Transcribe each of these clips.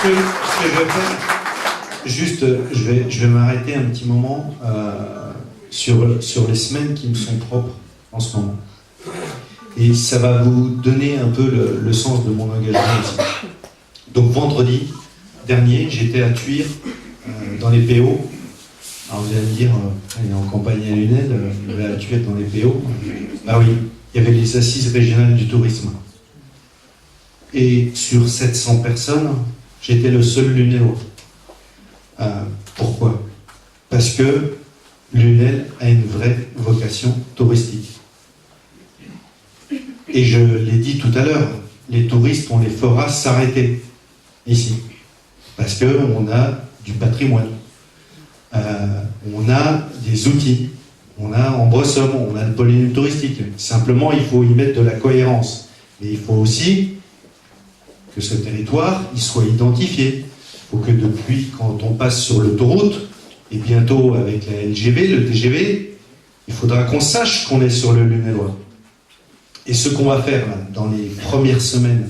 ce que je vais faire, juste, je vais m'arrêter un petit moment sur les semaines qui me sont propres en ce moment. Et ça va vous donner un peu le sens de mon engagement ici. Donc vendredi dernier, j'étais à Thuir, dans les PO. Alors vous allez me dire, il est en campagne à Lunel, il va à Thuir dans les PO. Ah oui, il y avait les assises régionales du tourisme. Et sur 700 personnes, j'étais le seul Lunélois. Pourquoi? Parce que Lunel a une vraie vocation touristique. Et je l'ai dit tout à l'heure, les touristes, on les fera s'arrêter ici. Parce qu'on a du patrimoine, on a des outils, on a en Bressum, on a le pôle touristique. Simplement, il faut y mettre de la cohérence. Mais il faut aussi que ce territoire il soit identifié. Il faut que depuis, quand on passe sur l'autoroute, et bientôt avec la LGV, le TGV, il faudra qu'on sache qu'on est sur le Lunélois. Et ce qu'on va faire là, dans les premières semaines,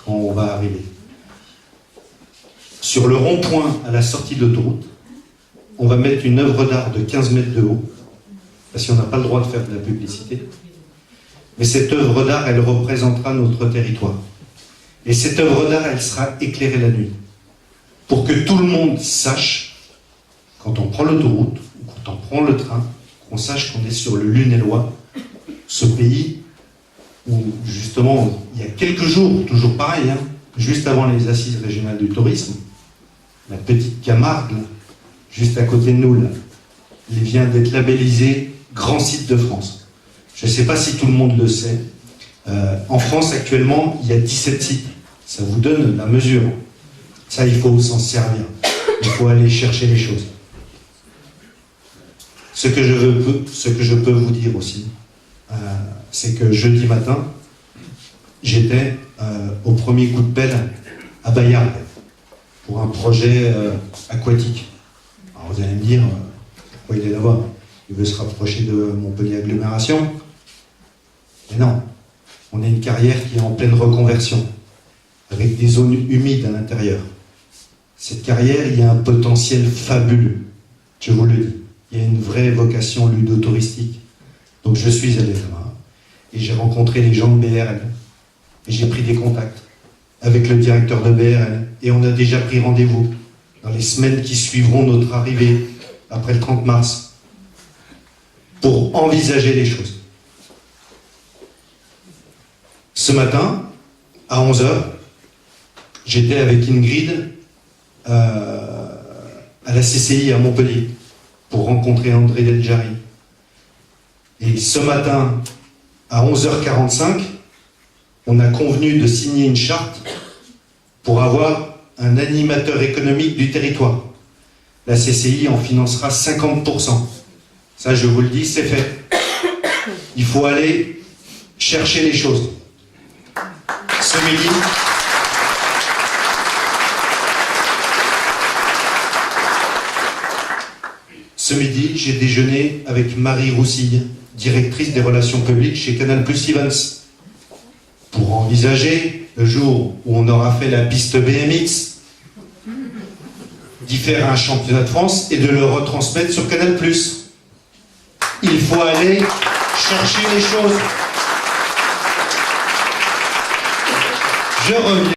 quand on va arriver, sur le rond-point à la sortie de l'autoroute, on va mettre une œuvre d'art de 15 mètres de haut, parce qu'on n'a pas le droit de faire de la publicité. Mais cette œuvre d'art, elle représentera notre territoire. Et cette œuvre d'art, elle sera éclairée la nuit. Pour que tout le monde sache, quand on prend l'autoroute, ou quand on prend le train, qu'on sache qu'on est sur le Lunélois, ce pays où, justement, il y a quelques jours, toujours pareil, hein, juste avant les assises régionales du tourisme, la petite Camargue, là, juste à côté de nous, là, il vient d'être labellisé Grand Site de France. Je ne sais pas si tout le monde le sait. En France, actuellement, il y a 17 sites. Ça vous donne la mesure. Ça, il faut s'en servir. Il faut aller chercher les choses. Ce que je peux vous dire aussi, c'est que jeudi matin, j'étais au premier coup de pelle à Bayard pour un projet aquatique. Alors vous allez me dire, pourquoi il est là-bas? Il veut se rapprocher de Montpellier Agglomération? Mais non, on a une carrière qui est en pleine reconversion, avec des zones humides à l'intérieur. Cette carrière, il y a un potentiel fabuleux, je vous le dis. Il y a une vraie vocation ludotouristique. Donc je suis allé là-bas, et j'ai rencontré les gens de BRL, et j'ai pris des contacts avec le directeur de BRL, et on a déjà pris rendez-vous dans les semaines qui suivront notre arrivée, après le 30 mars, pour envisager les choses. Ce matin, à 11h, j'étais avec Ingrid à la CCI à Montpellier pour rencontrer André Deljari. Et ce matin, à 11h45, on a convenu de signer une charte pour avoir un animateur économique du territoire. La CCI en financera 50%. Ça, je vous le dis, c'est fait. Il faut aller chercher les choses. Ce midi, j'ai déjeuné avec Marie Roussille, directrice des relations publiques chez Canal+ Events, pour envisager, le jour où on aura fait la piste BMX, d'y faire un championnat de France et de le retransmettre sur Canal+. Il faut aller chercher les choses. Je reviens.